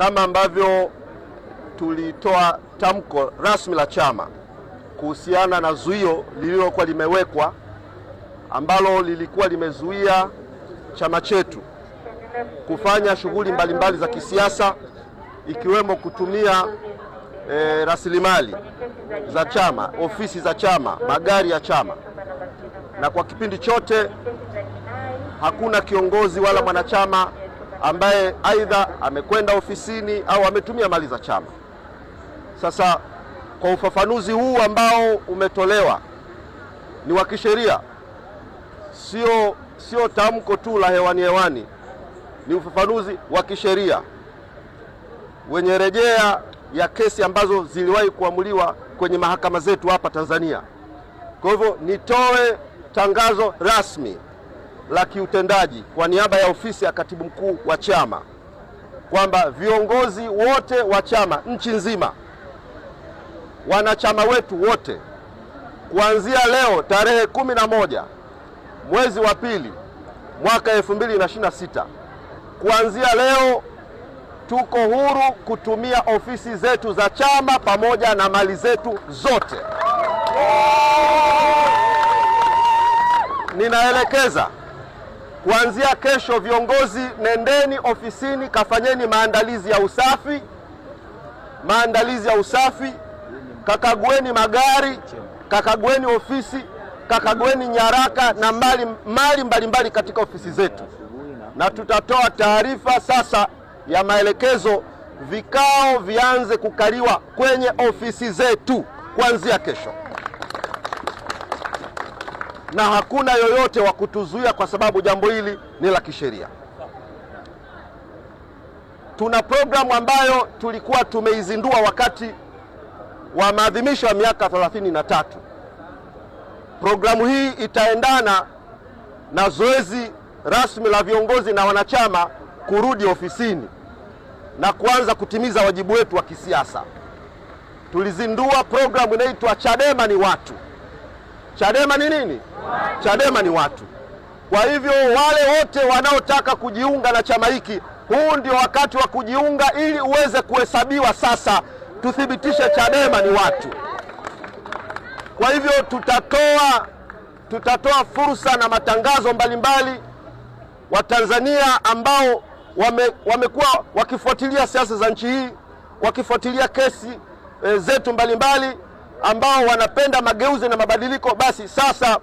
kama ambavyo tulitoa tamko rasmi la chama kuhusiana na zuio lililokuwa limewekwa ambalo lilikuwa limezuia chama chetu kufanya shughuli mbalimbali za kisiasa ikiwemo kutumia rasilimali za chama, ofisi za chama, magari ya chama. Na kwa kipindi chote hakuna kiongozi wala mwanachama ambaye aidha amekwenda ofisini au ametumia mali za chama. Sasa kwa ufafanuzi huu ambao umetolewa ni wa kisheria, sio tamko tu la hewani, ni ufafanuzi wa kisheria wenye rejea ya kesi ambazo ziliwahi kuamuliwa kwenye mahakama zetu hapa Tanzania. Kwa hivyo nitoe tangazo rasmi la kiutendaji kwa niaba ya ofisi ya katibu mkuu wa chama kwamba viongozi wote wa chama nchi nzima, wanachama wetu wote, kuanzia leo tarehe 11 mwezi wa pili mwaka 2026, kuanzia leo tuko huru kutumia ofisi zetu za chama pamoja na mali zetu zote. Ninaelekeza kuanzia kesho, viongozi, nendeni ofisini, kafanyeni maandalizi ya usafi, kakagueni magari, kakagueni ofisi, kakagueni nyaraka na mali mbalimbali katika ofisi zetu, na tutatoa taarifa sasa ya maelekezo, vikao vianze kukaliwa kwenye ofisi zetu kuanzia kesho, na hakuna yoyote wa kutuzuia kwa sababu jambo hili ni la kisheria. Tuna programu ambayo tulikuwa tumeizindua wakati wa maadhimisho ya miaka 33. Programu hii itaendana na zoezi rasmi la viongozi na wanachama kurudi ofisini na kuanza kutimiza wajibu wetu wa kisiasa. Tulizindua programu inaitwa Chadema ni Watu. Chadema ni nini? Chadema ni watu. Kwa hivyo wale wote wanaotaka kujiunga na chama hiki, huu ndio wakati wa kujiunga ili uweze kuhesabiwa sasa, tuthibitishe Chadema ni watu. Kwa hivyo tutatoa fursa na matangazo mbalimbali wa Tanzania ambao wamekuwa wakifuatilia siasa za nchi hii, wakifuatilia kesi zetu mbalimbali, ambao wanapenda mageuzi na mabadiliko. Basi sasa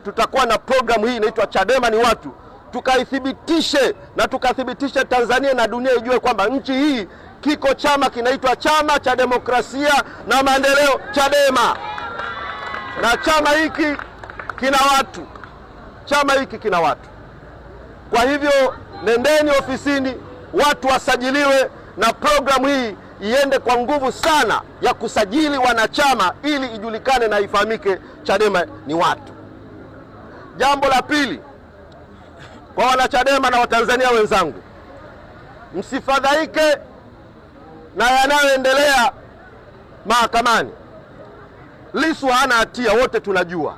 tutakuwa na programu hii inaitwa Chadema ni Watu, tukaithibitishe na tukathibitisha Tanzania na dunia ijue kwamba nchi hii kiko chama kinaitwa Chama cha Demokrasia na Maendeleo, Chadema, na chama hiki kina watu, chama hiki kina watu. Kwa hivyo nendeni ofisini, watu wasajiliwe, na programu hii iende kwa nguvu sana ya kusajili wanachama ili ijulikane na ifahamike Chadema ni watu. Jambo la pili, kwa wanachadema na Watanzania wenzangu, msifadhaike na yanayoendelea mahakamani. Lissu hana hatia, wote tunajua.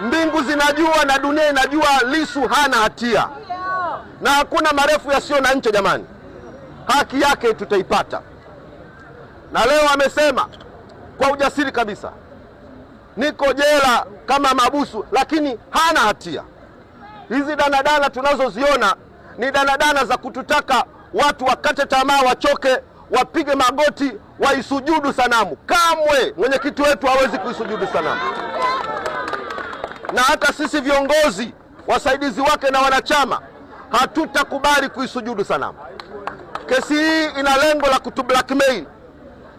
Mbingu zinajua na dunia inajua Lissu hana hatia, na hakuna marefu yasiyo na ncha jamani. Haki yake tutaipata. Na leo amesema kwa ujasiri kabisa, niko jela kama mabusu, lakini hana hatia. Hizi danadana tunazoziona ni danadana za kututaka watu wakate tamaa, wachoke, wapige magoti, waisujudu sanamu. Kamwe mwenyekiti wetu hawezi kuisujudu sanamu, na hata sisi viongozi, wasaidizi wake na wanachama hatutakubali kuisujudu sanamu. Kesi hii ina lengo la kutublackmail,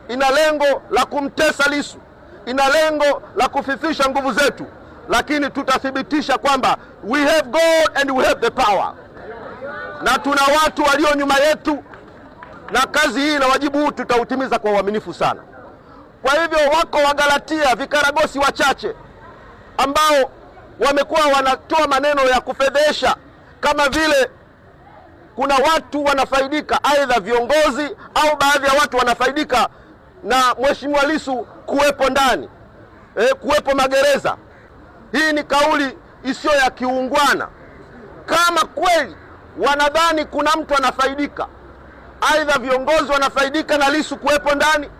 ina lengo la kumtesa Lissu, ina lengo la kufifisha nguvu zetu, lakini tutathibitisha kwamba we have God and we have the power, na tuna watu walio nyuma yetu, na kazi hii na wajibu huu tutautimiza kwa uaminifu sana. Kwa hivyo wako Wagalatia, vikaragosi wachache ambao wamekuwa wanatoa maneno ya kufedhesha, kama vile kuna watu wanafaidika, aidha viongozi au baadhi ya watu wanafaidika na Mheshimiwa Lissu kuwepo ndani, kuwepo magereza. Hii ni kauli isiyo ya kiungwana. Kama kweli wanadhani kuna mtu anafaidika aidha viongozi wanafaidika na Lissu kuwepo ndani,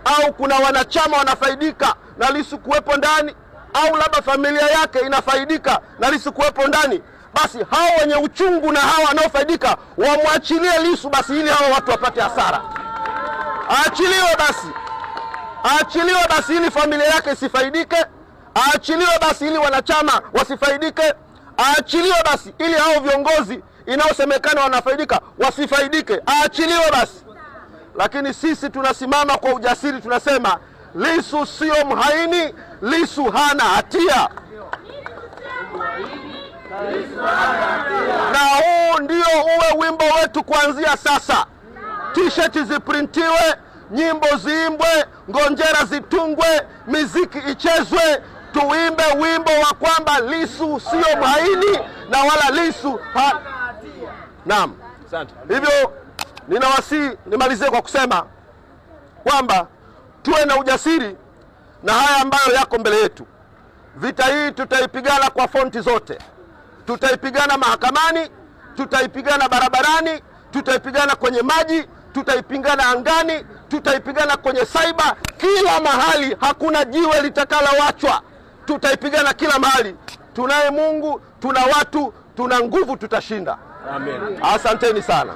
au kuna wanachama wanafaidika na Lissu kuwepo ndani, au labda familia yake inafaidika na Lissu kuwepo ndani, basi hao wenye uchungu na hao wanaofaidika wamwachilie Lissu basi, ili hao watu wapate hasara. Aachiliwe basi ili familia yake isifaidike. Aachiliwe basi ili wanachama wasifaidike. Aachiliwe basi ili hao viongozi inaosemekana wanafaidika wasifaidike. Aachiliwe basi. Lakini sisi tunasimama kwa ujasiri, tunasema Lissu sio mhaini, Lissu hana hatia. Na huu ndio uwe wimbo wetu kuanzia sasa. T-shirt ziprintiwe, nyimbo ziimbwe, ngonjera zitungwe, miziki ichezwe, tuimbe wimbo wa kwamba Lissu sio mhaini na wala Lissu Naam. Asante. Hivyo ninawasihi nimalizie kwa kusema kwamba tuwe na ujasiri na haya ambayo yako mbele yetu. Vita hii tutaipigana kwa fonti zote. Tutaipigana mahakamani, tutaipigana barabarani, tutaipigana kwenye maji, tutaipigana angani, tutaipigana kwenye cyber, kila mahali. Hakuna jiwe litakalowachwa. Tutaipigana kila mahali. Tunaye Mungu, tuna watu, tuna nguvu, tutashinda. Amen. Asanteni sana.